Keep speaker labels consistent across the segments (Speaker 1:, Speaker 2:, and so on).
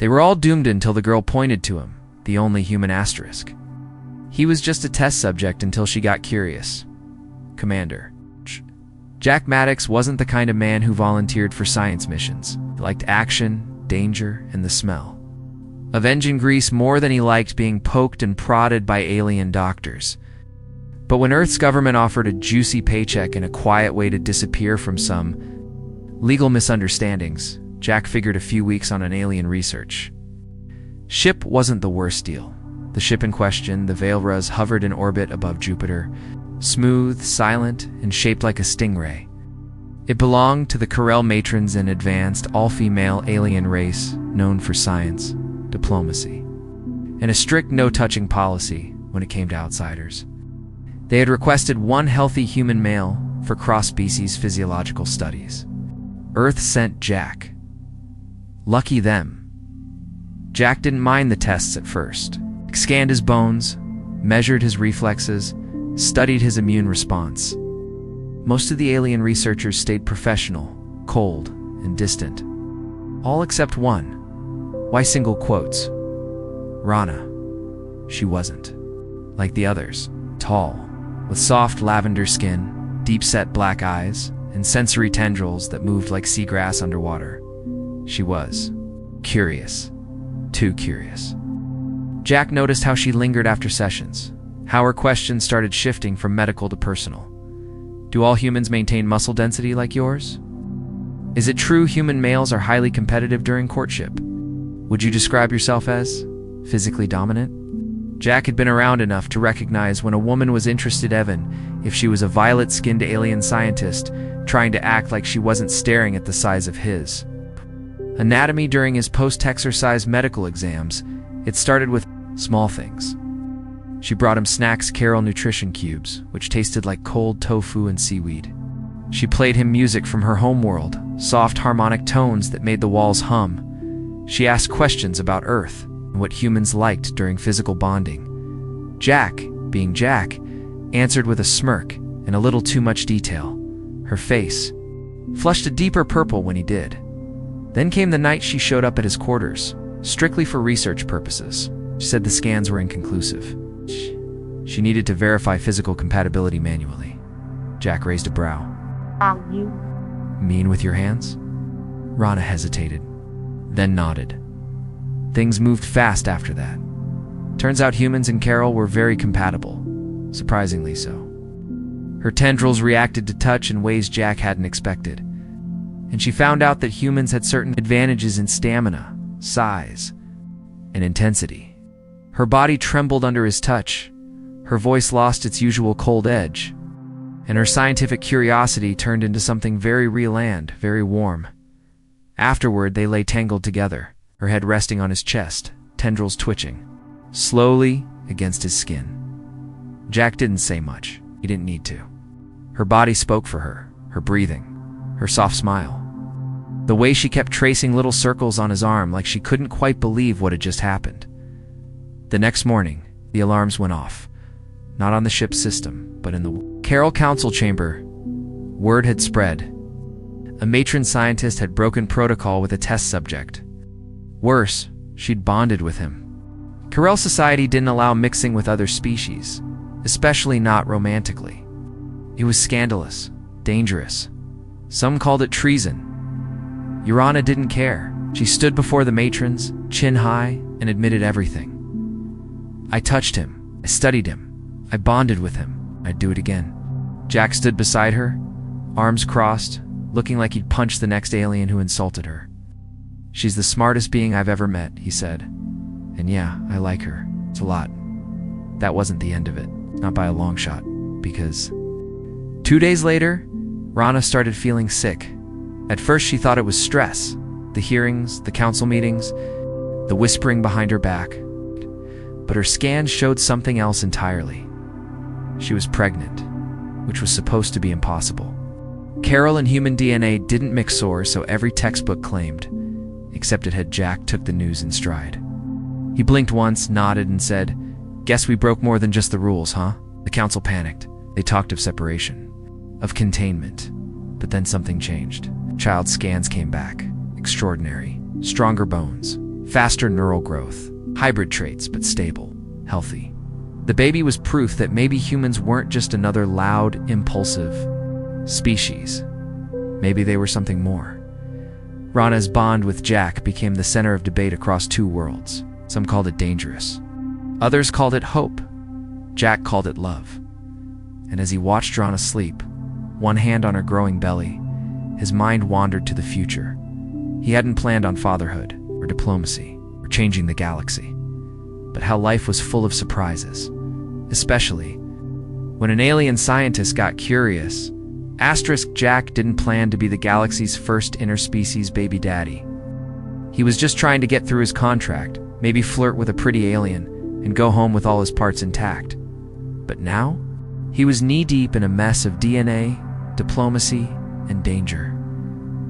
Speaker 1: They were all doomed until the girl pointed to him, the only human asterisk. He was just a test subject until she got curious. Commander. Jack Maddox wasn't the kind of man who volunteered for science missions. He liked action, danger, and the smell of engine grease more than he liked being poked and prodded by alien doctors. But when Earth's government offered a juicy paycheck and a quiet way to disappear from some legal misunderstandings, Jack figured a few weeks on an alien research. Ship wasn't the worst deal. The ship in question, the Veilruz, hovered in orbit above Jupiter, smooth, silent, and shaped like a stingray. It belonged to the Corel matrons, an advanced, all-female alien race known for science, diplomacy, and a strict no-touching policy when it came to outsiders. They had requested one healthy human male for cross-species physiological studies. Earth sent Jack. Lucky them. Jack didn't mind the tests at first. He scanned his bones, measured his reflexes, studied his immune response. Most of the alien researchers stayed professional, cold, and distant. All except one. Why single quotes? Rana. She wasn't. Like the others, tall, with soft lavender skin, deep-set black eyes, and sensory tendrils that moved like seagrass underwater. She was curious. Too curious. Jack noticed how she lingered after sessions, how her questions started shifting from medical to personal. Do all humans maintain muscle density like yours? Is it true human males are highly competitive during courtship? Would you describe yourself as physically dominant? Jack had been around enough to recognize when a woman was interested, even if she was a violet-skinned alien scientist trying to act like she wasn't staring at the size of his anatomy during his post-exercise medical exams. It started with small things. She brought him snacks, Carol nutrition cubes, which tasted like cold tofu and seaweed. She played him music from her homeworld, soft harmonic tones that made the walls hum. She asked questions about Earth and what humans liked during physical bonding. Jack, being Jack, answered with a smirk and a little too much detail. Her face flushed a deeper purple when he did. Then came the night she showed up at his quarters, strictly for research purposes. She said the scans were inconclusive. She needed to verify physical compatibility manually. Jack raised a brow.
Speaker 2: Are you
Speaker 1: Mean with your hands? Rana hesitated, then nodded. Things moved fast after that. Turns out humans and Carol were very compatible, surprisingly so. Her tendrils reacted to touch in ways Jack hadn't expected, and she found out that humans had certain advantages in stamina, size, and intensity. Her body trembled under his touch, her voice lost its usual cold edge, and her scientific curiosity turned into something very real and very warm. Afterward, they lay tangled together, her head resting on his chest, tendrils twitching, slowly against his skin. Jack didn't say much. He didn't need to. Her body spoke for her, her breathing, her soft smile. The way she kept tracing little circles on his arm like she couldn't quite believe what had just happened. The next morning, the alarms went off. Not on the ship's system, but in the Carol Council chamber. Word had spread. A matron scientist had broken protocol with a test subject. Worse, she'd bonded with him. Corel society didn't allow mixing with other species, especially not romantically. It was scandalous, dangerous. Some called it treason. Urana didn't care. She stood before the matrons, chin high, and admitted everything. I touched him. I studied him. I bonded with him. I'd do it again. Jack stood beside her, arms crossed, looking like he'd punch the next alien who insulted her. She's the smartest being I've ever met, he said. And yeah, I like her. It's a lot. That wasn't the end of it, not by a long shot, because 2 days later, Rana started feeling sick. At first she thought it was stress, the hearings, the council meetings, the whispering behind her back. But her scans showed something else entirely. She was pregnant, which was supposed to be impossible. Carol and human DNA didn't mix so every textbook claimed, except it had. Jack took the news in stride. He blinked once, nodded, and said, "Guess we broke more than just the rules, huh?" The council panicked. They talked of separation, of containment. But then something changed. Child scans came back. Extraordinary. Stronger bones. faster neural growth, hybrid traits, but stable, healthy. The baby was proof that maybe humans weren't just another loud, impulsive species. Maybe they were something more. Rana's bond with Jack became the center of debate across two worlds. Some called it dangerous. Others called it hope. Jack called it love. And as he watched Rana sleep, one hand on her growing belly, his mind wandered to the future. He hadn't planned on fatherhood, or diplomacy, or changing the galaxy, but how life was full of surprises. Especially when an alien scientist got curious. Jack didn't plan to be the galaxy's first interspecies baby daddy. He was just trying to get through his contract, maybe flirt with a pretty alien, and go home with all his parts intact. But now, he was knee-deep in a mess of DNA, diplomacy, and danger.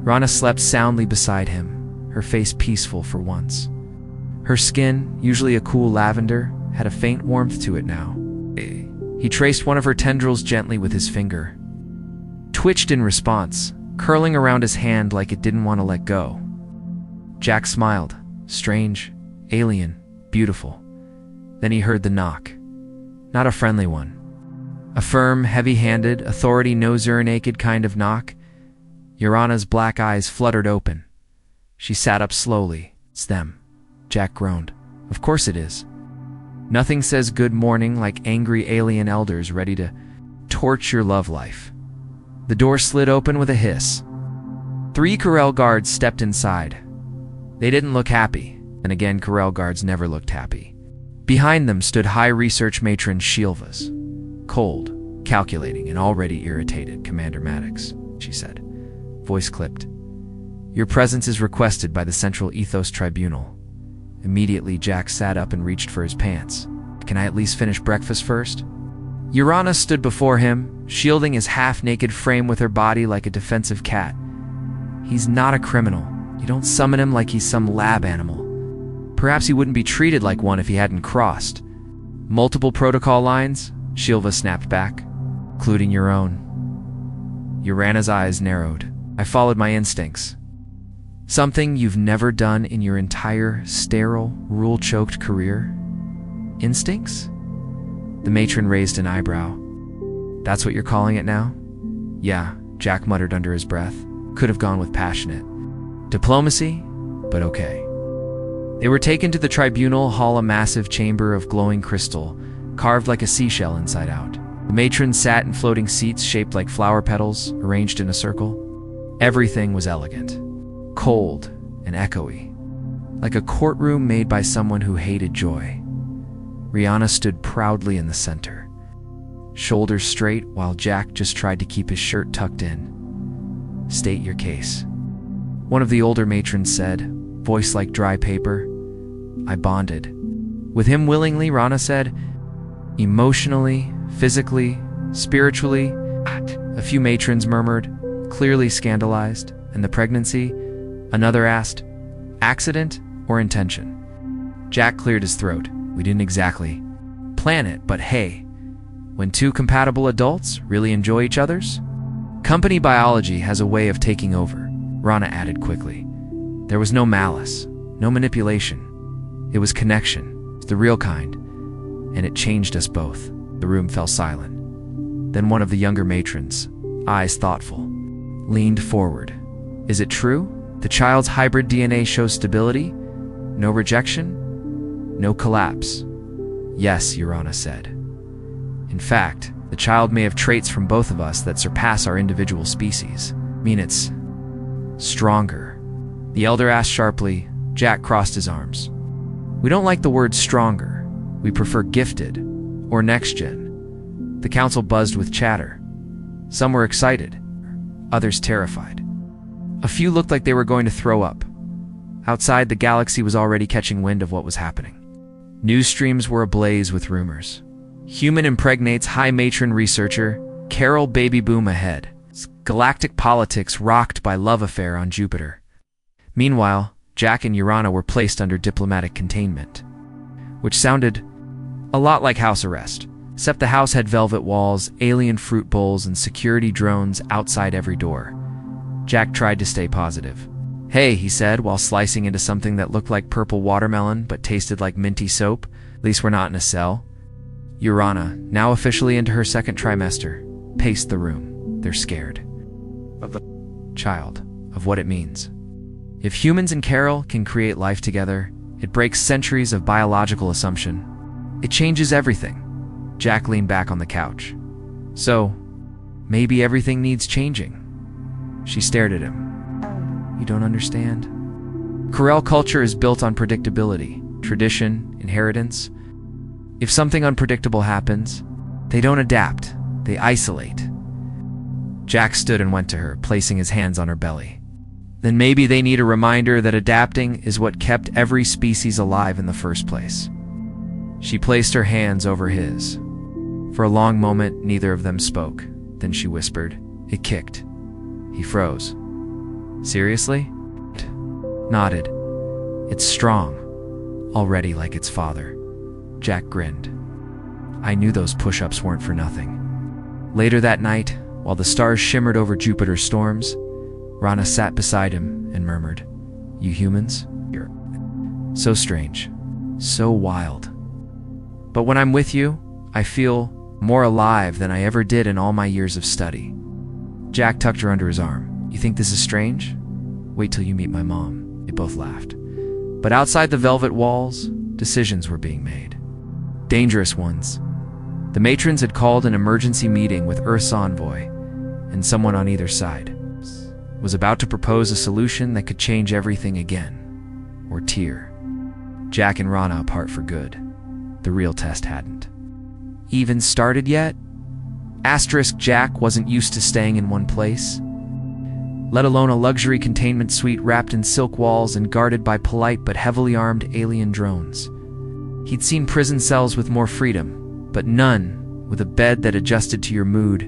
Speaker 1: Rana slept soundly beside him, her face peaceful for once. Her skin, usually a cool lavender, had a faint warmth to it now. He traced one of her tendrils gently with his finger. Twitched in response, curling around his hand like it didn't want to let go. Jack smiled. Strange, alien, beautiful. Then he heard the knock. Not a friendly one. A firm, heavy-handed, authority-knows-you're-naked kind of knock. Urana's black eyes fluttered open. She sat up slowly. It's them. Jack groaned. Of course it is. Nothing says good morning like angry alien elders ready to torch your love life. The door slid open with a hiss. 3 Corel guards stepped inside. They didn't look happy, and again Corel guards never looked happy. Behind them stood High Research Matron Shilvas. Cold, calculating, and already irritated. Commander Maddox, she said, voice clipped. Your presence is requested by the Central Ethos Tribunal. Immediately, Jack sat up and reached for his pants. Can I at least finish breakfast first? Urana stood before him, shielding his half-naked frame with her body like a defensive cat. He's not a criminal. You don't summon him like he's some lab animal. Perhaps he wouldn't be treated like one if he hadn't crossed. Multiple protocol lines? Shilva snapped back, including your own. Urana's eyes narrowed. I followed my instincts. Something you've never done in your entire sterile, rule-choked career? Instincts? The matron raised an eyebrow. That's what you're calling it now? Yeah, Jack muttered under his breath. Could have gone with passionate. Diplomacy? But okay. They were taken to the tribunal hall, a massive chamber of glowing crystal, carved like a seashell inside out. The matron sat in floating seats shaped like flower petals, arranged in a circle. Everything was elegant, cold, and echoey, like a courtroom made by someone who hated joy. Rihanna stood proudly in the center, shoulders straight while Jack just tried to keep his shirt tucked in. State your case. One of the older matrons said, voice like dry paper. I bonded with him willingly, Rana said. Emotionally, physically, spiritually. A few matrons murmured, clearly scandalized. And the pregnancy? Another asked, accident or intention? Jack cleared his throat. We didn't exactly plan it, but hey, when two compatible adults really enjoy each other's? Company biology has a way of taking over, Rana added quickly. There was no malice, no manipulation. It was connection, the real kind, and it changed us both. The room fell silent. Then one of the younger matrons, eyes thoughtful, leaned forward. Is it true? The child's hybrid DNA shows stability? No rejection? No collapse. Yes, Urana said. In fact, the child may have traits from both of us that surpass our individual species. Mean it's stronger. The elder asked sharply. Jack crossed his arms. We don't like the word stronger. We prefer gifted or next gen. The council buzzed with chatter. Some were excited, others terrified. A few looked like they were going to throw up. Outside, the galaxy was already catching wind of what was happening. News streams were ablaze with rumors. Human impregnates High Matron researcher, Carol baby boom ahead. Galactic politics rocked by love affair on Jupiter. Meanwhile, Jack and Urana were placed under diplomatic containment, which sounded a lot like house arrest, except the house had velvet walls, alien fruit bowls, and security drones outside every door. Jack tried to stay positive. "Hey," he said while slicing into something that looked like purple watermelon but tasted like minty soap. "At least we're not in a cell." Urana, now officially into her second trimester, paced the room. They're scared. Of the child, of what it means. If humans and Carol can create life together, it breaks centuries of biological assumption. It changes everything. Jack leaned back on the couch. "So, maybe everything needs changing." She stared at him. "You don't understand? Corel culture is built on predictability, tradition, inheritance. If something unpredictable happens, they don't adapt, they isolate." Jack stood and went to her, placing his hands on her belly. "Then maybe they need a reminder that adapting is what kept every species alive in the first place." She placed her hands over his. For a long moment, neither of them spoke. Then she whispered, "It kicked." He froze. "Seriously?" Nodded. "It's strong. Already like its father." Jack grinned. "I knew those push-ups weren't for nothing." Later that night, while the stars shimmered over Jupiter's storms, Rana sat beside him and murmured, "You humans? You're so strange, so wild. But when I'm with you, I feel more alive than I ever did in all my years of study." Jack tucked her under his arm. "You think this is strange? Wait till you meet my mom." They both laughed. But outside the velvet walls, decisions were being made. Dangerous ones. The matrons had called an emergency meeting with Earth's envoy, and someone on either side was about to propose a solution that could change everything again, or tear Jack and Rana apart for good. The real test hadn't even started yet. Asterisk Jack wasn't used to staying in one place, let alone a luxury containment suite wrapped in silk walls and guarded by polite but heavily armed alien drones. He'd seen prison cells with more freedom, but none with a bed that adjusted to your mood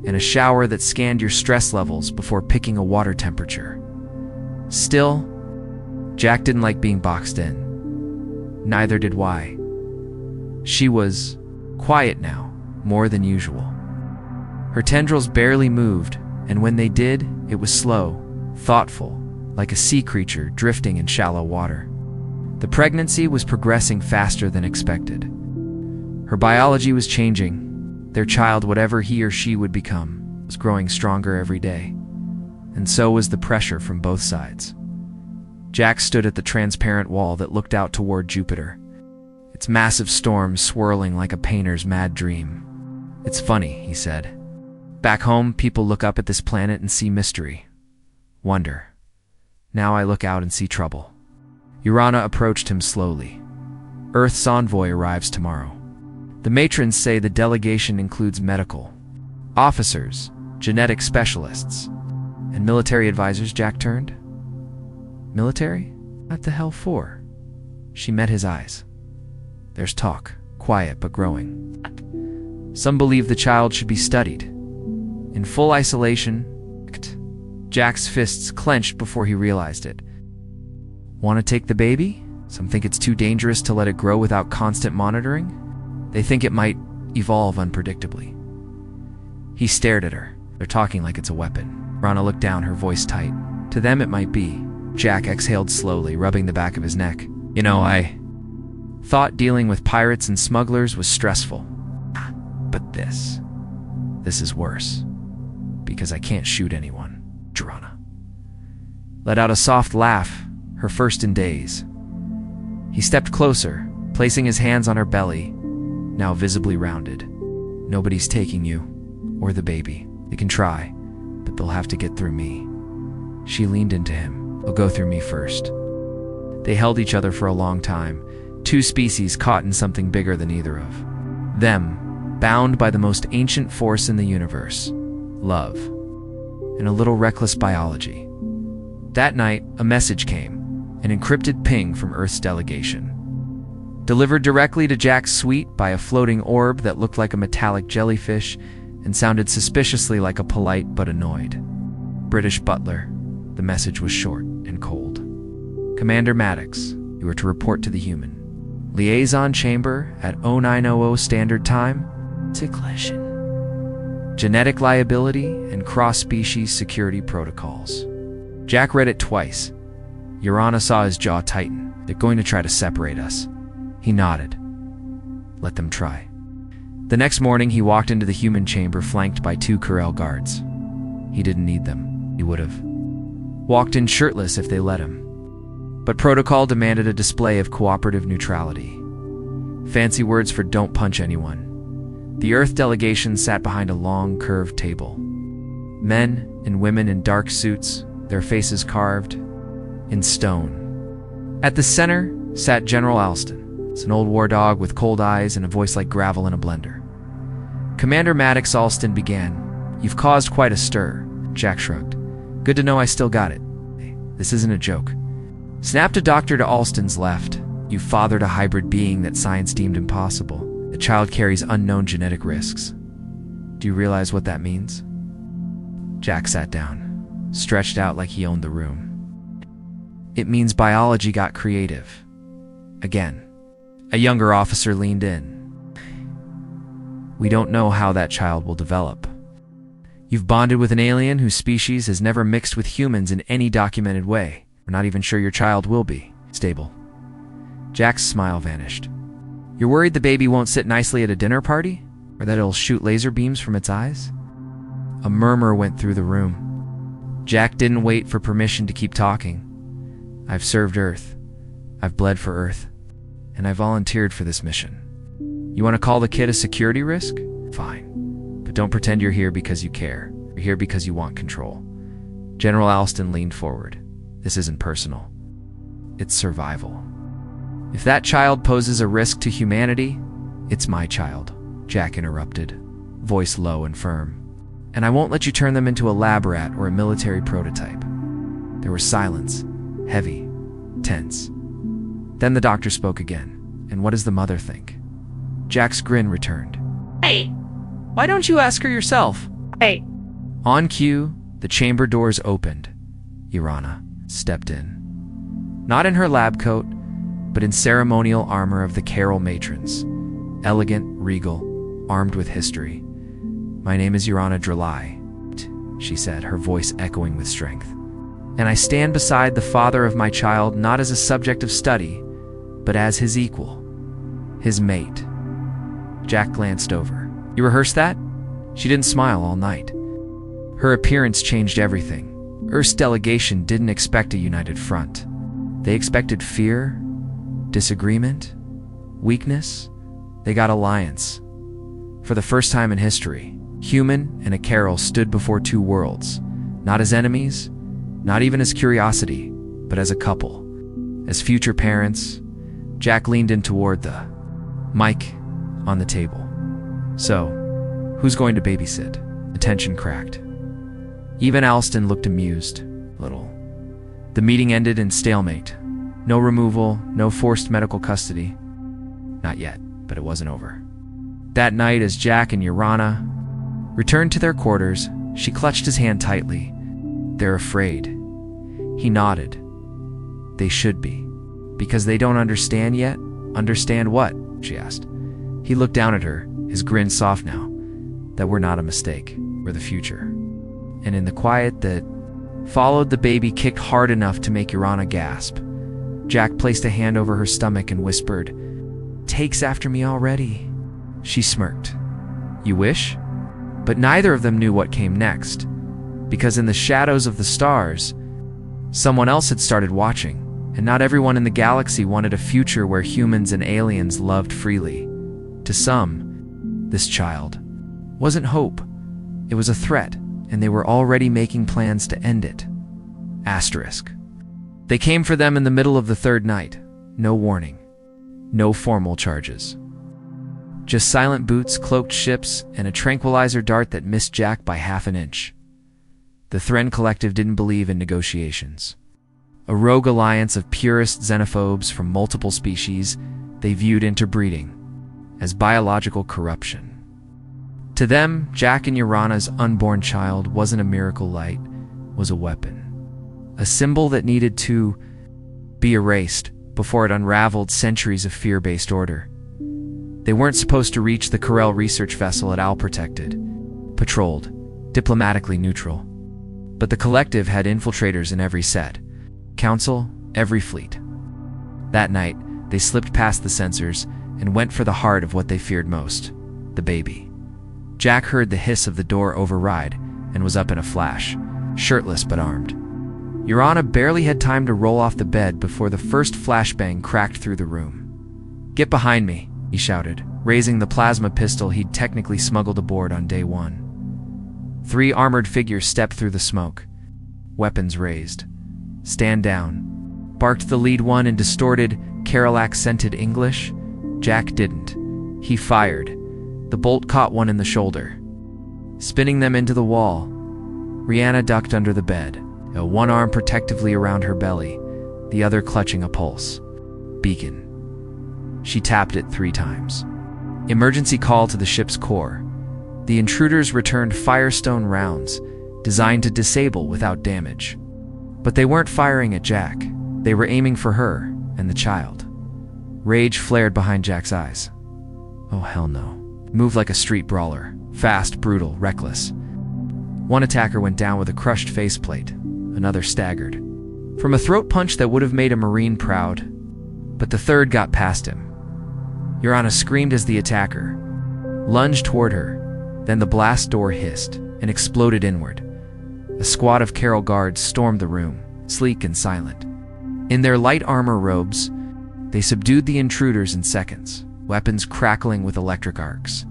Speaker 1: and a shower that scanned your stress levels before picking a water temperature. Still, Jack didn't like being boxed in. Neither did Y. She was quiet now, more than usual. Her tendrils barely moved, and when they did, it was slow, thoughtful, like a sea creature drifting in shallow water. The pregnancy was progressing faster than expected. Her biology was changing. Their child, whatever he or she would become, was growing stronger every day. And so was the pressure from both sides. Jack stood at the transparent wall that looked out toward Jupiter, its massive storms swirling like a painter's mad dream. "It's funny," he said. "Back home, people look up at this planet and see mystery, wonder. Now I look out and see trouble." Urana approached him slowly. "Earth's envoy arrives tomorrow. The matrons say the delegation includes medical officers, genetic specialists, and military advisors." Jack turned. "Military? What the hell for?" She met his eyes. "There's talk, quiet but growing. Some believe the child should be studied in full isolation." Jack's fists clenched before he realized it. "Want to take the baby? Some think it's too dangerous to let it grow without constant monitoring. They think it might evolve unpredictably." He stared at her. "They're talking like it's a weapon." Rana looked down, her voice tight. "To them it might be." Jack exhaled slowly, rubbing the back of his neck. "You know, I thought dealing with pirates and smugglers was stressful. But this is worse. Because I can't shoot anyone." Rana let out a soft laugh, her first in days. He stepped closer, placing his hands on her belly, now visibly rounded. "Nobody's taking you, or the baby. They can try, but they'll have to get through me." She leaned into him. "They'll go through me first." They held each other for a long time, two species caught in something bigger than either of them, bound by the most ancient force in the universe, love, and a little reckless biology. That night, a message came, an encrypted ping from Earth's delegation. Delivered directly to Jack's suite by a floating orb that looked like a metallic jellyfish and sounded suspiciously like a polite but annoyed British butler. The message was short and cold. "Commander Maddox, you are to report to the human liaison chamber at 0900 Standard Time. Collision, genetic liability, and cross-species security protocols." Jack read it twice, Urana saw his jaw tighten. They're going to try to separate us. He nodded. Let them try. The next morning, he walked into the human chamber flanked by 2 Corel guards. He didn't need them. He would have walked in shirtless if they let him. But protocol demanded a display of cooperative neutrality. Fancy words for don't punch anyone. The Earth delegation sat behind a long, curved table. Men and women in dark suits, their faces carved in stone. At the center sat General Alston. It's an old war dog with cold eyes and a voice like gravel in a blender. Commander Maddox Alston began. You've caused quite a stir. Jack shrugged. Good to know I still got it. Hey, this isn't a joke. Snapped a doctor to Alston's left. You fathered a hybrid being that science deemed impossible. The child carries unknown genetic risks. Do you realize what that means? Jack sat down, stretched out like he owned the room. It means biology got creative. Again. A younger officer leaned in. We don't know how that child will develop. You've bonded with an alien whose species has never mixed with humans in any documented way. We're not even sure your child will be stable. Jack's smile vanished. You're worried the baby won't sit nicely at a dinner party? Or that it'll shoot laser beams from its eyes? A murmur went through the room. Jack didn't wait for permission to keep talking. I've served Earth. I've bled for Earth. And I volunteered for this mission. You want to call the kid a security risk? Fine. But don't pretend you're here because you care. You're here because you want control. General Alston leaned forward. This isn't personal. It's survival. If that child poses a risk to humanity, it's my child, Jack interrupted, voice low and firm. And I won't let you turn them into a lab rat or a military prototype. There was silence, heavy, tense. Then the doctor spoke again. And what does the mother think? Jack's grin returned.
Speaker 2: Hey!
Speaker 1: Why don't you ask her yourself?
Speaker 2: Hey!
Speaker 1: On cue, the chamber doors opened. Urana stepped in. Not in her lab coat, but in ceremonial armor of the Carol matrons. Elegant, regal, armed with history. My name is Urana Dralai, she said, her voice echoing with strength. And I stand beside the father of my child not as a subject of study, but as his equal, his mate. Jack glanced over. You rehearsed that? She didn't smile all night. Her appearance changed everything. Earth's delegation didn't expect a united front. They expected fear, disagreement, weakness. They got alliance. For the first time in history, human and a Carol stood before 2 worlds, not as enemies, not even as curiosity, but as a couple. As future parents, Jack leaned in toward the mic on the table. So, who's going to babysit? The tension cracked. Even Alston looked amused, little. The meeting ended in stalemate. No removal, no forced medical custody. Not yet, but it wasn't over. That night, as Jack and Urana returned to their quarters, she clutched his hand tightly. They're afraid. He nodded. They should be. Because they don't understand yet? Understand what? She asked. He looked down at her, his grin soft now. That we're not a mistake. We're the future. And in the quiet that followed, the baby kicked hard enough to make Urana gasp. Jack placed a hand over her stomach and whispered, "Takes after me already." She smirked. You wish? But neither of them knew what came next, because in the shadows of the stars, someone else had started watching, and not everyone in the galaxy wanted a future where humans and aliens loved freely. To some, this child wasn't hope. It was a threat, and they were already making plans to end it. Asterisk. They came for them in the middle of the 3rd night. No warning. No formal charges. Just silent boots, cloaked ships, and a tranquilizer dart that missed Jack by half an inch. The Thren Collective didn't believe in negotiations. A rogue alliance of purist xenophobes from multiple species, they viewed interbreeding as biological corruption. To them, Jack and Urana's unborn child wasn't a miracle light, was a weapon. A symbol that needed to be erased before it unraveled centuries of fear-based order. They weren't supposed to reach the Corel research vessel at Al-Protected, patrolled, diplomatically neutral. But the Collective had infiltrators in every set. Council, Every fleet. That night, they slipped past the sensors and went for the heart of what they feared most, the baby. Jack heard the hiss of the door override and was up in a flash, shirtless but armed. Urana barely had time to roll off the bed before the first flashbang cracked through the room. "Get behind me," he shouted, raising the plasma pistol he'd technically smuggled aboard on day one. 3 armored figures stepped through the smoke, weapons raised. "Stand down," barked the lead one in distorted, Carol-accented English. Jack didn't. He fired. The bolt caught one in the shoulder, spinning them into the wall. Rihanna ducked under the bed, one arm protectively around her belly, the other clutching a pulse beacon. She tapped it 3 times. Emergency call to the ship's core. The intruders returned Firestone rounds, designed to disable without damage. But they weren't firing at Jack. They were aiming for her and the child. Rage flared behind Jack's eyes. Oh, hell no. Moved like a street brawler. Fast, brutal, reckless. One attacker went down with a crushed faceplate. Another staggered from a throat punch that would have made a Marine proud. But the third got past him. Urana screamed as the attacker lunged toward her. Then the blast door hissed and exploded inward. A squad of Carol guards stormed the room, sleek and silent. In their light armor robes, they subdued the intruders in seconds, weapons crackling with electric arcs.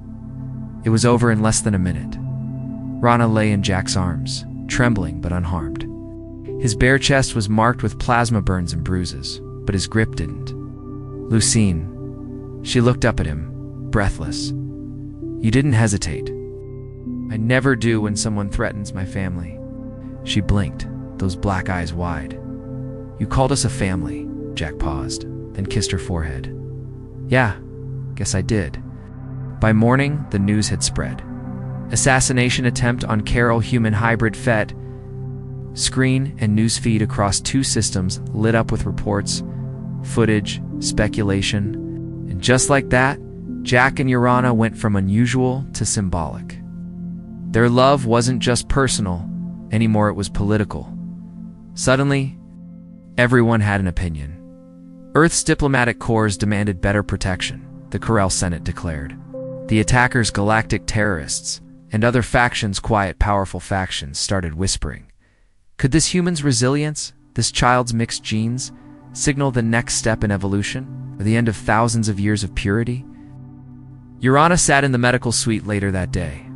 Speaker 1: It was over in less than a minute. Rana lay in Jack's arms, trembling but unharmed. His bare chest was marked with plasma burns and bruises, but his grip didn't. "Lucine." She looked up at him, breathless. "You didn't hesitate." "I never do when someone threatens my family." She blinked, those black eyes wide. "You called us a family." Jack paused, then kissed her forehead. "Yeah, guess I did." By morning, the news had spread. Assassination attempt on Carol human hybrid FET. Screen and newsfeed across 2 systems lit up with reports, footage, speculation. And just like that, Jack and Urana went from unusual to symbolic. Their love wasn't just personal, anymore it was political. Suddenly, everyone had an opinion. Earth's diplomatic corps demanded better protection, the Corel Senate declared. The attackers, galactic terrorists, and other factions, quiet, powerful factions, started whispering. Could this human's resilience, this child's mixed genes, signal the next step in evolution, or the end of thousands of years of purity? Urana sat in the medical suite later that day,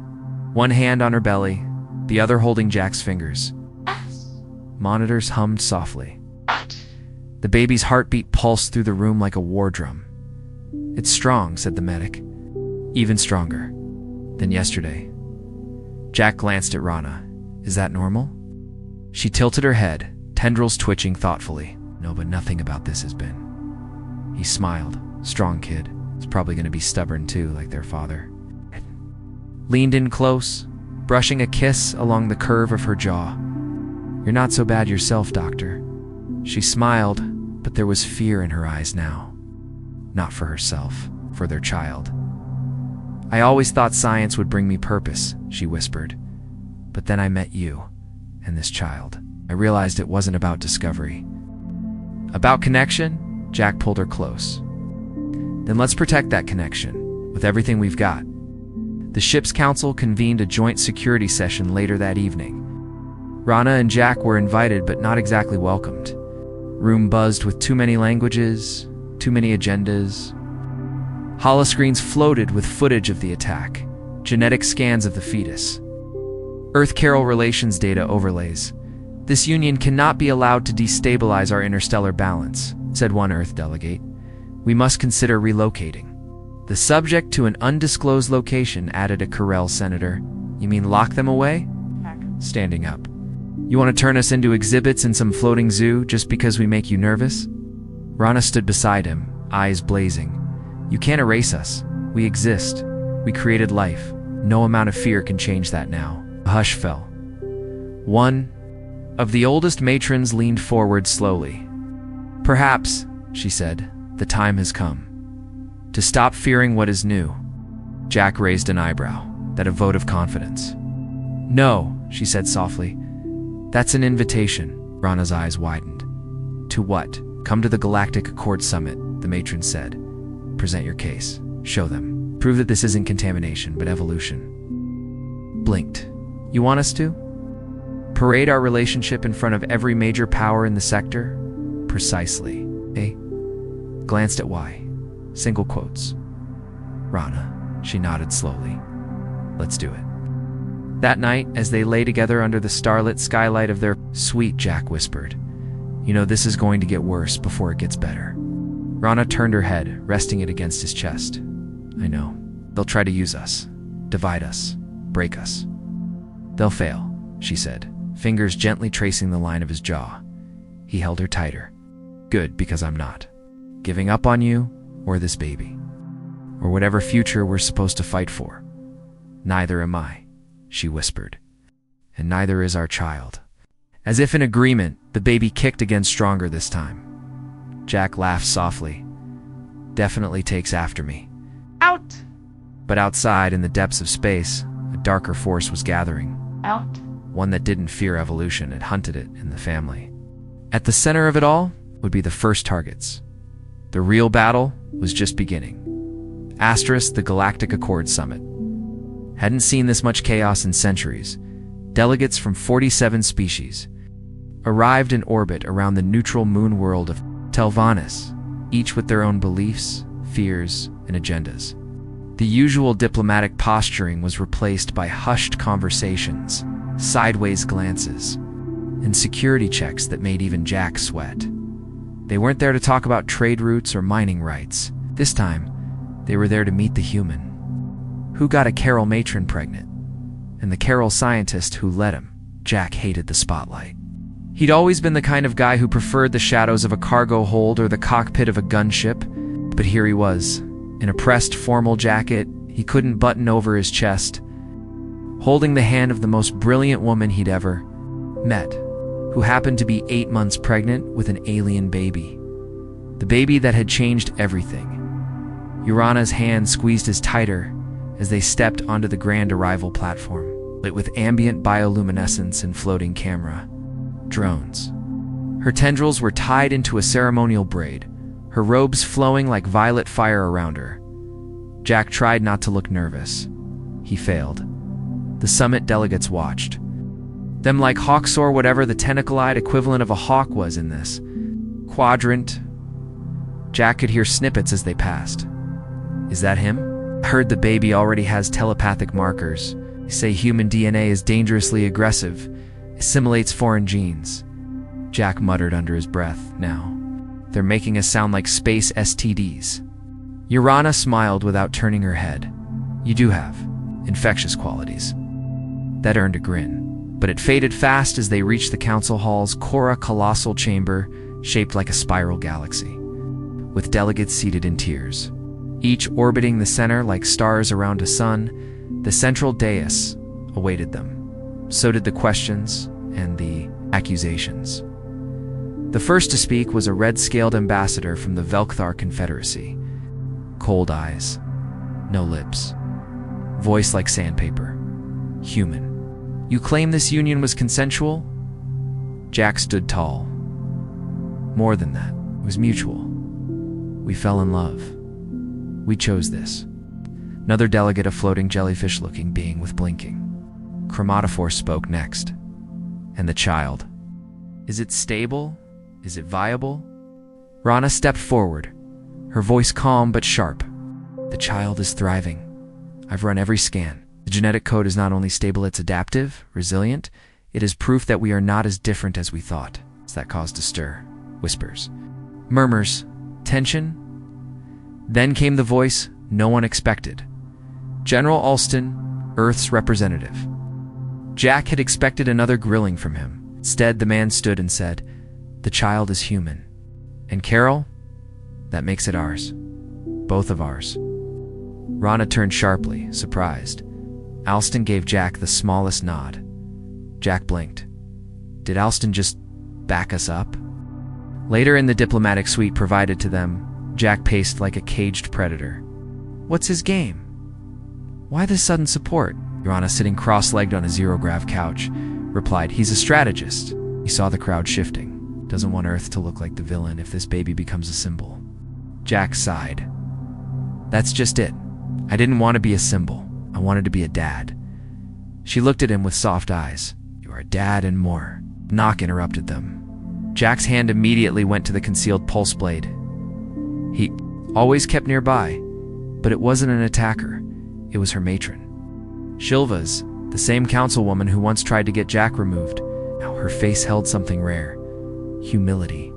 Speaker 1: one hand on her belly, the other holding Jack's fingers. Monitors hummed softly. The baby's heartbeat pulsed through the room like a war drum. "It's strong," said the medic. "Even stronger than yesterday." Jack glanced at Rana. "Is that normal?" She tilted her head, tendrils twitching thoughtfully. "No, but nothing about this has been." He smiled. "Strong kid. It's probably going to be stubborn too, like their father." Leaned in close, brushing a kiss along the curve of her jaw. "You're not so bad yourself, doctor." She smiled, but there was fear in her eyes now. Not for herself, for their child. "I always thought science would bring me purpose," she whispered. "But then I met you, and this child. I realized it wasn't about discovery. About connection?" Jack pulled her close. "Then let's protect that connection, with everything we've got." The ship's council convened a joint security session later that evening. Rana and Jack were invited but not exactly welcomed. Room buzzed with too many languages, too many agendas. Holoscreens floated with footage of the attack, genetic scans of the fetus. Earth-Carol relations data overlays. "This union cannot be allowed to destabilize our interstellar balance," said one Earth delegate. "We must consider relocating." "The subject to an undisclosed location," added a Corel senator. "You mean lock them away?" Standing up. "You want to turn us into exhibits in some floating zoo just because we make you nervous?" Rana stood beside him, eyes blazing. "You can't erase us. We exist. We created life. No amount of fear can change that now." A hush fell. One of the oldest matrons leaned forward slowly. "Perhaps," she said, "the time has come to stop fearing what is new." Jack raised an eyebrow, that a vote of confidence. "No," she said softly. "That's an invitation." Rana's eyes widened. To what? Come to the Galactic Accord Summit, the matron said. Present your case. Show them. Prove that this isn't contamination, but evolution. Blinked. You want us to? Parade our relationship in front of every major power in the sector? Precisely. Eh? Glanced at Y. Single quotes. Rana. She nodded slowly. Let's do it. That night, as they lay together under the starlit skylight of their suite, Jack whispered, You know this is going to get worse before it gets better. Rana turned her head, resting it against his chest. I know. They'll try to use us. Divide us. Break us. They'll fail, she said, fingers gently tracing the line of his jaw. He held her tighter. Good, because I'm not. Giving up on you, or this baby. Or whatever future we're supposed to fight for. Neither am I, she whispered. And neither is our child. As if in agreement, the baby kicked again stronger this time. Jack laughed softly. Definitely takes after me.
Speaker 2: Out!
Speaker 1: But outside, in the depths of space, a darker force was gathering.
Speaker 2: Out!
Speaker 1: One that didn't fear evolution and hunted it in the family. At the center of it all would be the first targets. The real battle was just beginning. The Galactic Accord Summit. Hadn't seen this much chaos in centuries. Delegates from 47 species arrived in orbit around the neutral moon world of Telvanus, each with their own beliefs, fears, and agendas. The usual diplomatic posturing was replaced by hushed conversations, sideways glances, and security checks that made even Jack sweat. They weren't there to talk about trade routes or mining rights. This time, they were there to meet the human. Who got a Carol matron pregnant? And the Carol scientist who let him. Jack hated the spotlight. He'd always been the kind of guy who preferred the shadows of a cargo hold or the cockpit of a gunship, but here he was, in a pressed formal jacket he couldn't button over his chest, holding the hand of the most brilliant woman he'd ever met, who happened to be 8 months pregnant with an alien baby. The baby that had changed everything. Urana's hand squeezed his tighter as they stepped onto the grand arrival platform, lit with ambient bioluminescence and floating camera. Drones. Her tendrils were tied into a ceremonial braid, her robes flowing like violet fire around her. Jack tried not to look nervous. He failed. The summit delegates watched. Them like hawks or whatever the tentacle-eyed equivalent of a hawk was in this quadrant. Jack could hear snippets as they passed. Is that him? I heard the baby already has telepathic markers. They say human DNA is dangerously aggressive, assimilates foreign genes. Jack muttered under his breath. Now, they're making us sound like space STDs. Urana smiled without turning her head. You do have infectious qualities. That earned a grin, but it faded fast as they reached the council hall's Cora colossal chamber shaped like a spiral galaxy, with delegates seated in tiers, each orbiting the center like stars around a sun. The central dais awaited them. So did the questions and the accusations. The first to speak was a red-scaled ambassador from the Velkthar Confederacy. Cold eyes, no lips, voice like sandpaper. Human. You claim this union was consensual? Jack stood tall. More than that, it was mutual. We fell in love. We chose this. Another delegate, a floating jellyfish-looking being with blinking. Chromatophore spoke next. And the child. Is it stable? Is it viable? Rana stepped forward, her voice calm but sharp. The child is thriving. I've run every scan. The genetic code is not only stable, it's adaptive, resilient. It is proof that we are not as different as we thought. That caused a stir. Whispers. Murmurs. Tension. Then came the voice no one expected. General Alston, Earth's representative. Jack had expected another grilling from him. Instead, the man stood and said, The child is human. And Carol? That makes it ours. Both of ours. Rana turned sharply, surprised. Alston gave Jack the smallest nod. Jack blinked. Did Alston just back us up? Later in the diplomatic suite provided to them, Jack paced like a caged predator. What's his game? Why this sudden support? Urana, sitting cross-legged on a zero-grav couch, replied, He's a strategist. He saw the crowd shifting. doesn't want Earth to look like the villain if this baby becomes a symbol. Jack sighed. That's just it. I didn't want to be a symbol. I wanted to be a dad. She looked at him with soft eyes. You are a dad and more. Knock interrupted them. Jack's hand immediately went to the concealed pulse blade. He always kept nearby, but it wasn't an attacker. It was her matron. Shilva's, the same councilwoman who once tried to get Jack removed. Now her face held something rare. Humility.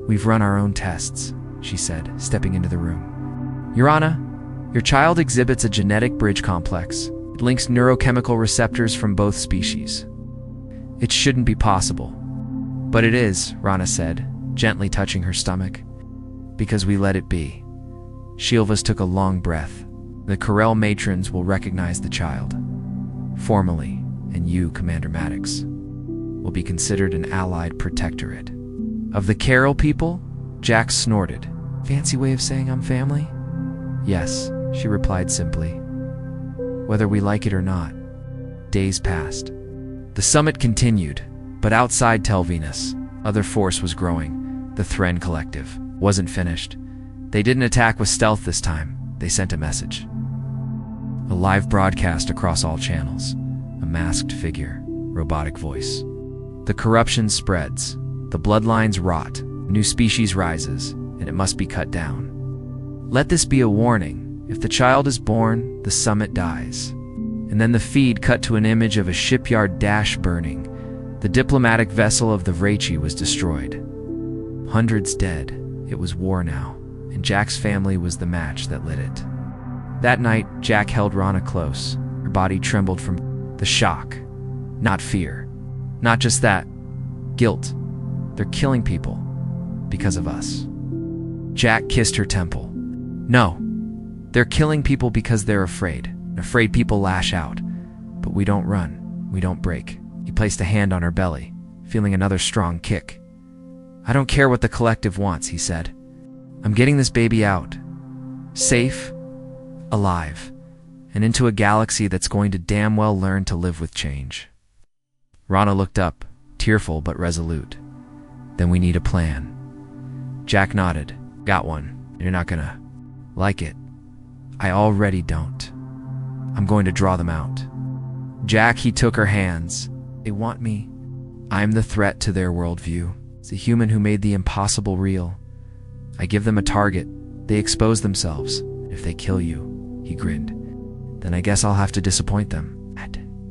Speaker 1: We've run our own tests, she said, stepping into the room. Your Honor, your child exhibits a genetic bridge complex. It links neurochemical receptors from both species. It shouldn't be possible. But it is, Rana said, gently touching her stomach. Because we let it be. Shilvas took a long breath. The Corel matrons will recognize the child. Formally, and you, Commander Maddox, will be considered an allied protectorate. Of the Carol people? Jack snorted. Fancy way of saying I'm family? Yes, she replied simply. Whether we like it or not. Days passed. The summit continued, but outside Tel Venus, other force was growing. The Thren Collective wasn't finished. They didn't attack with stealth this time. They sent a message. A live broadcast across all channels. A masked figure, robotic voice. The corruption spreads. The bloodlines rot. New species rises, and it must be cut down. Let this be a warning. If the child is born, the summit dies. And then the feed cut to an image of a shipyard dash burning. The diplomatic vessel of the Vrachi was destroyed. Hundreds dead. It was war now, and Jack's family was the match that lit it. That night, Jack held Rana close. Her body trembled from the shock, not fear. Not just that, guilt. They're killing people because of us. Jack kissed her temple. No, they're killing people because they're afraid. Afraid people lash out. But we don't run. We don't break. He placed a hand on her belly, feeling another strong kick. I don't care what the collective wants, he said. I'm getting this baby out. Safe, alive, and into a galaxy that's going to damn well learn to live with change. Rana looked up, tearful but resolute. Then we need a plan. Jack nodded. Got one. You're not gonna like it. I already don't. I'm going to draw them out. Jack, he took her hands. They want me. I'm the threat to their worldview. It's a human who made the impossible real. I give them a target. They expose themselves. If they kill you, he grinned, then I guess I'll have to disappoint them.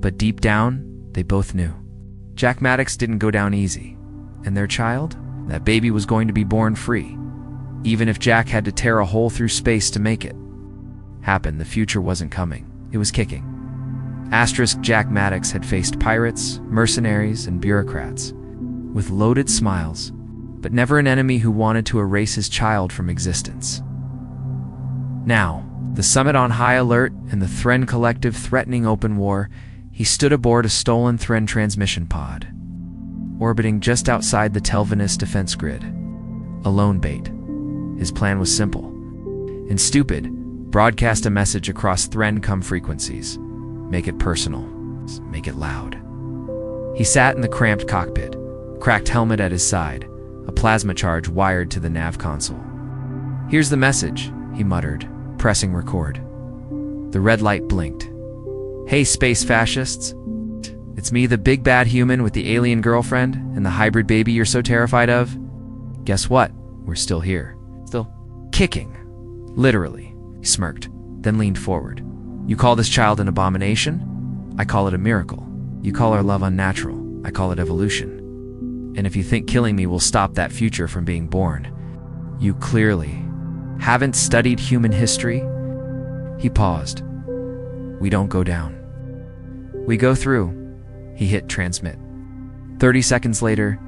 Speaker 1: But deep down, they both knew. Jack Maddox didn't go down easy. And their child? That baby was going to be born free. Even if Jack had to tear a hole through space to make it happen, the future wasn't coming. It was kicking. Jack Maddox had faced pirates, mercenaries, and bureaucrats with loaded smiles, but never an enemy who wanted to erase his child from existence. Now, the summit on high alert and the Thren Collective threatening open war, he stood aboard a stolen Thren transmission pod, orbiting just outside the Tel Venus defense grid. A lone bait. His plan was simple and stupid. Broadcast a message across Thren frequencies. Make it personal. Make it loud. He sat in the cramped cockpit, cracked helmet at his side, a plasma charge wired to the nav console. Here's the message, he muttered, pressing record. The red light blinked. Hey, space fascists. It's me, the big bad human with the alien girlfriend and the hybrid baby you're so terrified of. Guess what? We're still here. Still kicking. Literally. He smirked, then leaned forward. You call this child an abomination? I call it a miracle. You call our love unnatural. I call it evolution. And if you think killing me will stop that future from being born, you clearly haven't studied human history. He paused. We don't go down. We go through. He hit transmit. 30 seconds later,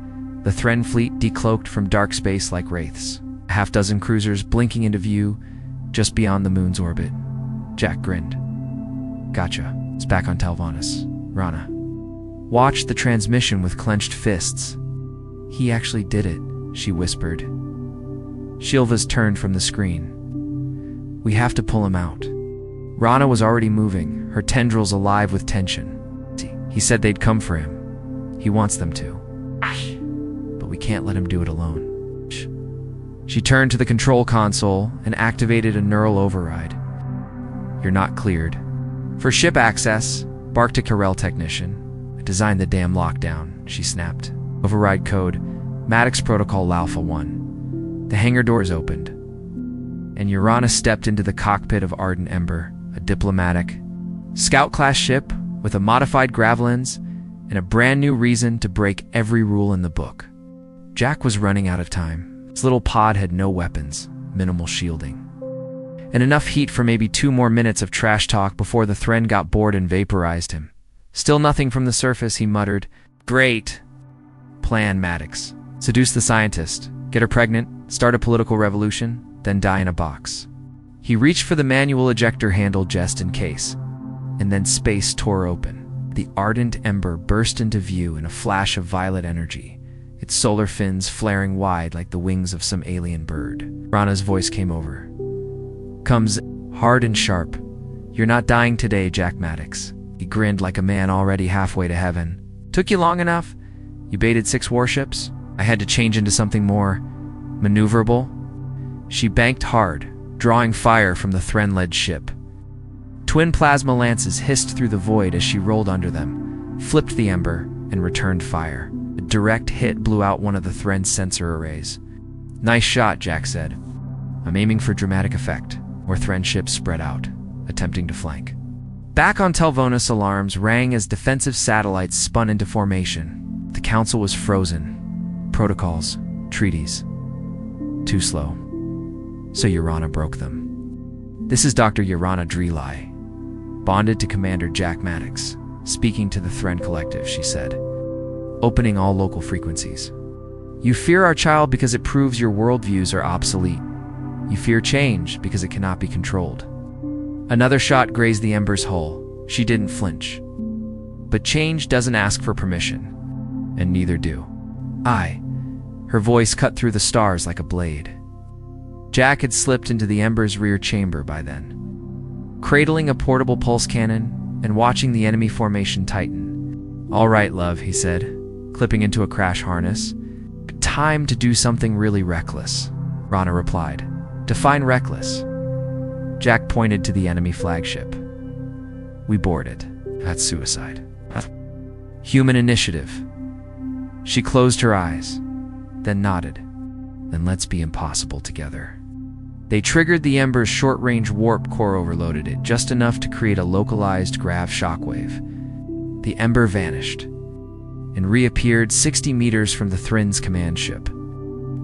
Speaker 1: the Thren fleet decloaked from dark space like wraiths. A half-dozen cruisers blinking into view just beyond the moon's orbit. Jack grinned. Gotcha. It's back on Tel Venus. Rana watched the transmission with clenched fists. He actually did it, she whispered. Shilvas turned from the screen. We have to pull him out. Rana was already moving, her tendrils alive with tension. He said they'd come for him. He wants them to. But we can't. can't let him do it alone. She turned to the control console and activated a neural override. You're not cleared. For ship access, bark to Carell technician. I designed the damn lockdown, she snapped. Override code, Maddox Protocol Alpha 1. The hangar doors opened, and Urana stepped into the cockpit of Ardent Ember, a diplomatic, scout-class ship with a modified gravelins and a brand new reason to break every rule in the book. Jack was running out of time. His little pod had no weapons, minimal shielding, and enough heat for maybe 2 more minutes of trash talk before the Thren got bored and vaporized him. Still nothing from the surface, he muttered. Great plan, Maddox. Seduce the scientist, get her pregnant, start a political revolution, then die in a box. He reached for the manual ejector handle just in case, and then space tore open. The Ardent Ember burst into view in a flash of violet energy, its solar fins flaring wide like the wings of some alien bird. Rana's voice came over. Comes hard and sharp. You're not dying today, Jack Maddox. He grinned like a man already halfway to heaven. Took you long enough? You baited 6 warships? I had to change into something more maneuverable. She banked hard, drawing fire from the Thren-led ship. Twin plasma lances hissed through the void as she rolled under them, flipped the Ember, and returned fire. A direct hit blew out one of the Thren's sensor arrays. Nice shot, Jack said. I'm aiming for dramatic effect. More Thren ships spread out, attempting to flank. Back on Telvonis, alarms rang as defensive satellites spun into formation. The Council was frozen. Protocols, treaties. Too slow. So Urana broke them. This is Dr. Urana Drelai, bonded to Commander Jack Maddox, speaking to the Thren Collective, she said, opening all local frequencies. You fear our child because it proves your worldviews are obsolete. You fear change because it cannot be controlled. Another shot grazed the Ember's hull. She didn't flinch. But change doesn't ask for permission, and neither do I. Her voice cut through the stars like a blade. Jack had slipped into the Ember's rear chamber by then, cradling a portable pulse cannon and watching the enemy formation tighten. All right, love, he said, clipping into a crash harness. Time to do something really reckless, Rana replied. Define reckless. Jack pointed to the enemy flagship. We board it. That's suicide. Human initiative. She closed her eyes, then nodded. Then let's be impossible together. They triggered the Ember's short-range warp core, overloaded it just enough to create a localized grav shockwave. The Ember vanished and reappeared 60 meters from the Thren's command ship.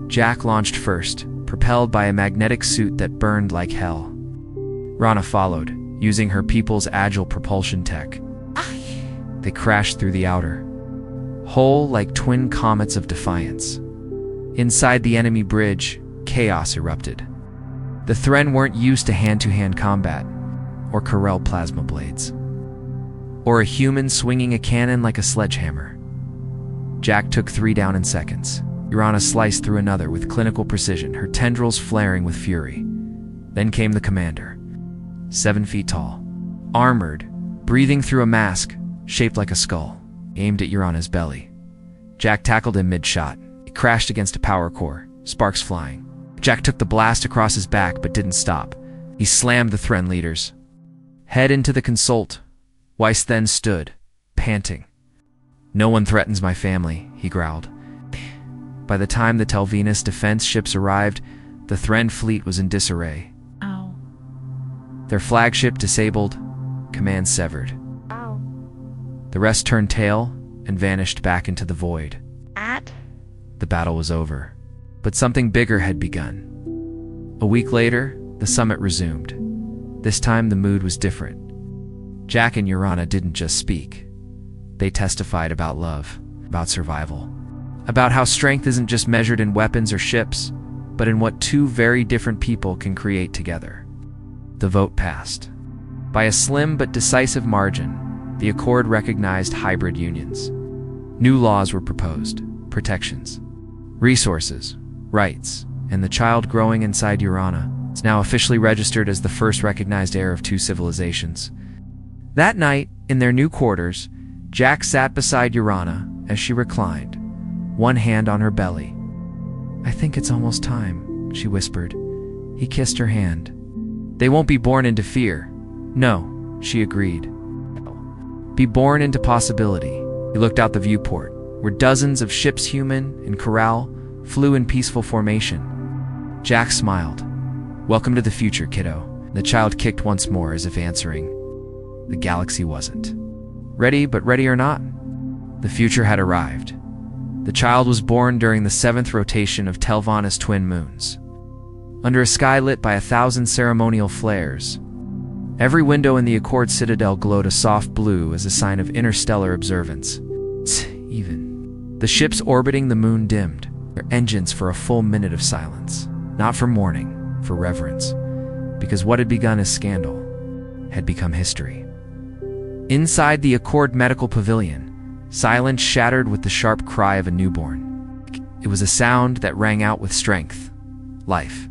Speaker 1: Jack launched first, propelled by a magnetic suit that burned like hell. Rana followed, using her people's agile propulsion tech. They crashed through the outer hull like twin comets of defiance. Inside the enemy bridge, chaos erupted. The Thren weren't used to hand-to-hand combat, or Carell plasma blades, or a human swinging a cannon like a sledgehammer. Jack took 3 down in seconds. Urana sliced through another with clinical precision, her tendrils flaring with fury. Then came the commander, 7 feet tall, armored, breathing through a mask shaped like a skull, aimed at Urana's belly. Jack tackled him mid-shot. He crashed against a power core, sparks flying. Jack took the blast across his back but didn't stop. He slammed the Thren leaders. Head into the consult. Weiss then stood, panting. No one threatens my family, he growled. By the time the Telvenus defense ships arrived, the Thren fleet was in disarray.
Speaker 2: Ow.
Speaker 1: Their flagship disabled, command severed.
Speaker 2: Ow.
Speaker 1: The rest turned tail and vanished back into the void.
Speaker 2: At?
Speaker 1: The battle was over, but something bigger had begun. A week later, the summit resumed. This time the mood was different. Jack and Urana didn't just speak. They testified about love, about survival, about how strength isn't just measured in weapons or ships, but in what 2 very different people can create together. The vote passed. By a slim but decisive margin, the accord recognized hybrid unions. New laws were proposed, protections, resources, rights, and the child growing inside Urana is now officially registered as the first recognized heir of 2 civilizations. That night, in their new quarters, Jack sat beside Urana as she reclined, one hand on her belly, I think it's almost time, she whispered. He kissed her hand. They won't be born into fear. No, she agreed. Be born into possibility. He looked out the viewport, where dozens of ships, human and corral, flew in peaceful formation. Jack smiled. Welcome to the future, kiddo. The child kicked once more as if answering. The galaxy wasn't. Ready, but ready or not, the future had arrived. The child was born during the 7th rotation of Telvanna's twin moons. Under a sky lit by 1,000 ceremonial flares, every window in the Accord Citadel glowed a soft blue as a sign of interstellar observance. Even. The ships orbiting the moon dimmed, their engines for a full minute of silence. Not for mourning, for reverence. Because what had begun as scandal had become history. Inside the Accord Medical Pavilion, silence shattered with the sharp cry of a newborn. It was a sound that rang out with strength, life.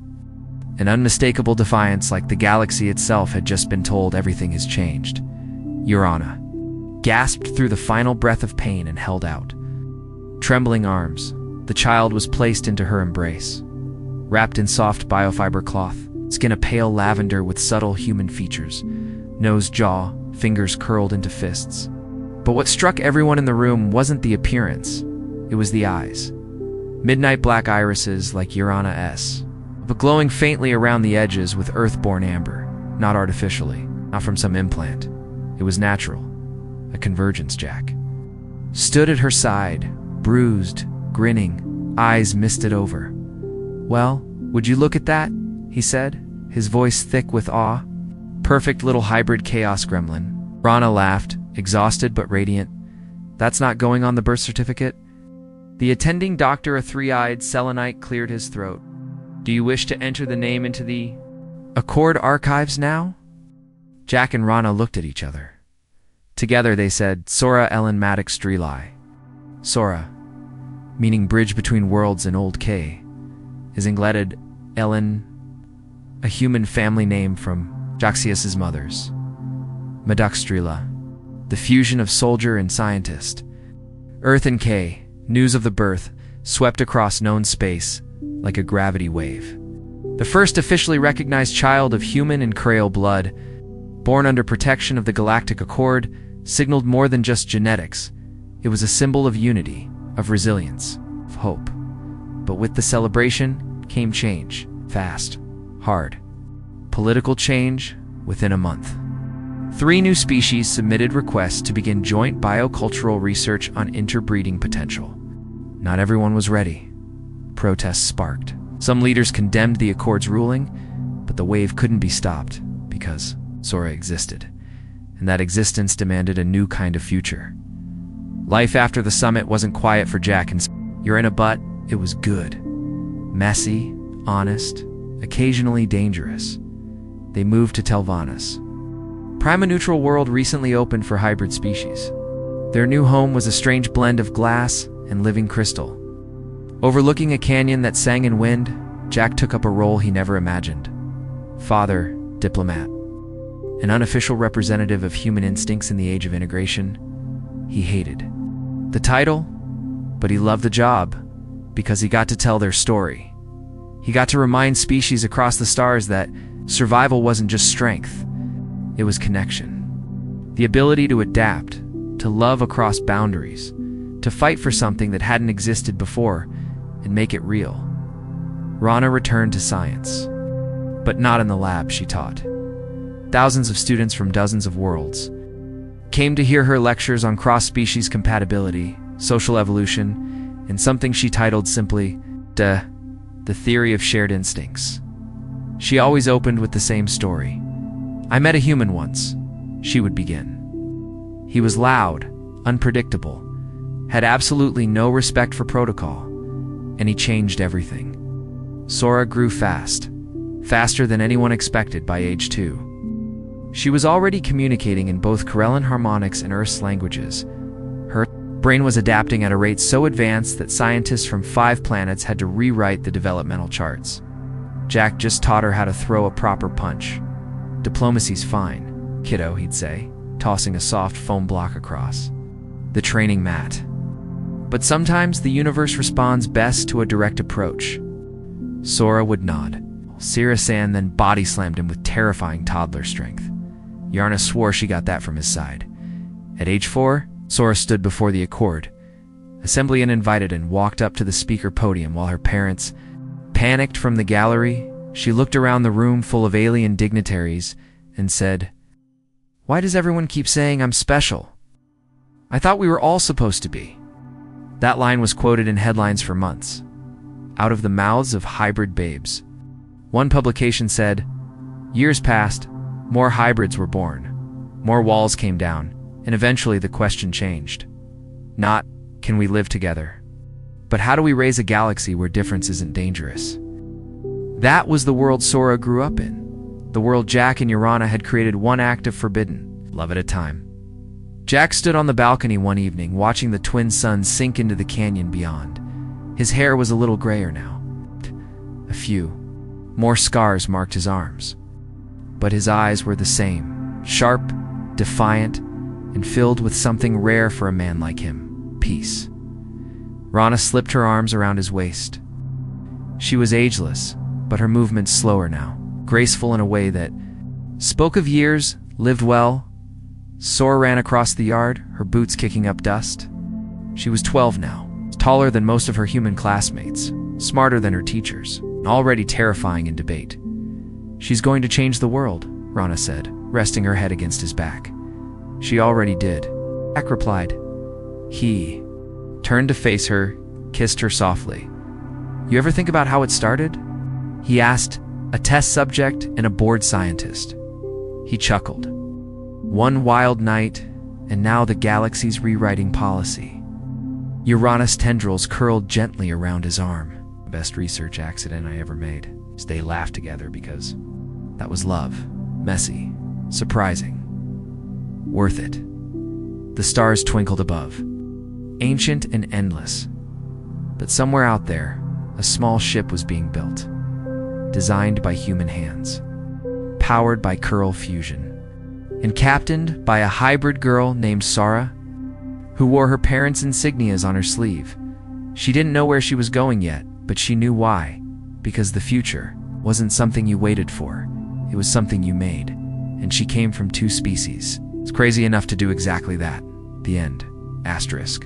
Speaker 1: An unmistakable defiance, like the galaxy itself had just been told everything has changed. Urana gasped through the final breath of pain and held out. Trembling arms, the child was placed into her embrace. Wrapped in soft biofiber cloth, skin a pale lavender with subtle human features, nose, jaw, fingers curled into fists. But what struck everyone in the room wasn't the appearance, it was the eyes. Midnight black irises like Urana-S, but glowing faintly around the edges with earthborn amber, not artificially, not from some implant. It was natural, a convergence. Jack stood at her side, bruised, grinning, eyes misted over. Well, would you look at that? He said, his voice thick with awe. Perfect little hybrid chaos gremlin. Rana laughed, exhausted but radiant. That's not going on the birth certificate? The attending doctor, a three-eyed selenite, cleared his throat. Do you wish to enter the name into the Accord archives now? Jack and Rana looked at each other. Together they said, Sora Ellen Maddox Streli. Sora, meaning bridge between worlds in Old K, is Ingletted Ellen, a human family name from Jaxius's mothers. Maddox Strela, the fusion of soldier and scientist. Earth and K, news of the birth, swept across known space like a gravity wave. The first officially recognized child of human and Creole blood, born under protection of the Galactic Accord, signaled more than just genetics. It was a symbol of unity, of resilience, of hope. But with the celebration came change, fast, hard. Political change within a month. 3 new species submitted requests to begin joint biocultural research on interbreeding potential. Not everyone was ready. Protests sparked. Some leaders condemned the Accord's ruling, but the wave couldn't be stopped because Sora existed, and that existence demanded a new kind of future. Life after the summit wasn't quiet for Jack and Urana, but it was good. Messy, honest, occasionally dangerous. They moved to Telvanna's Prima-neutral world recently opened for hybrid species. Their new home was a strange blend of glass and living crystal. Overlooking a canyon that sang in wind, Jack took up a role he never imagined. Father, diplomat. An unofficial representative of human instincts in the age of integration. He hated the title, but he loved the job because he got to tell their story. He got to remind species across the stars that survival wasn't just strength, it was connection. The ability to adapt, to love across boundaries, to fight for something that hadn't existed before and make it real. Rana returned to science, but not in the lab she taught. Thousands of students from dozens of worlds came to hear her lectures on cross-species compatibility, social evolution, and something she titled simply, the theory of shared instincts. She always opened with the same story. I met a human once, she would begin. He was loud, unpredictable, had absolutely no respect for protocol, and he changed everything. Sora grew fast, faster than anyone expected by age 2. She was already communicating in both Corellan harmonics and Earth's languages. Her brain was adapting at a rate so advanced that scientists from 5 planets had to rewrite the developmental charts. Jack just taught her how to throw a proper punch. Diplomacy's fine, kiddo, he'd say, tossing a soft foam block across the training mat. But sometimes the universe responds best to a direct approach. Sora would nod. Sirisan then body slammed him with terrifying toddler strength. Yarna swore she got that from his side. At age 4, Sora stood before the Accord, assembly uninvited, and walked up to the speaker podium while her parents panicked from the gallery. She looked around the room full of alien dignitaries and said, "Why does everyone keep saying I'm special? I thought we were all supposed to be." That line was quoted in headlines for months, out of the mouths of hybrid babes. One publication said, "Years passed, more hybrids were born, more walls came down, and eventually the question changed. Not, can we live together? But how do we raise a galaxy where difference isn't dangerous?" That was the world Sora grew up in. The world Jack and Yorana had created, one act of forbidden love at a time. Jack stood on the balcony one evening, watching the twin suns sink into the canyon beyond. His hair was a little grayer now. A few more scars marked his arms. But his eyes were the same, sharp, defiant, and filled with something rare for a man like him: peace. Rana slipped her arms around his waist. She was ageless, but her movements slower now, graceful in a way that spoke of years lived well. Sora ran across the yard, her boots kicking up dust. She was 12 now, taller than most of her human classmates, smarter than her teachers, and already terrifying in debate. "She's going to change the world," Rana said, resting her head against his back. "She already did," Jack replied. He turned to face her, kissed her softly. "You ever think about how it started?" he asked, a test subject and a bored scientist. He chuckled. "One wild night, and now the galaxy's rewriting policy." Uranus tendrils curled gently around his arm. "Best research accident I ever made." They laughed together because that was love. Messy, surprising, worth it. The stars twinkled above, ancient and endless. But somewhere out there, a small ship was being built, designed by human hands, powered by Curl fusion, and captained by a hybrid girl named Sora, who wore her parents' insignias on her sleeve. She didn't know where she was going yet, but she knew why. Because the future wasn't something you waited for, it was something you made. And she came from two species. It's crazy enough to do exactly that. The end. Asterisk.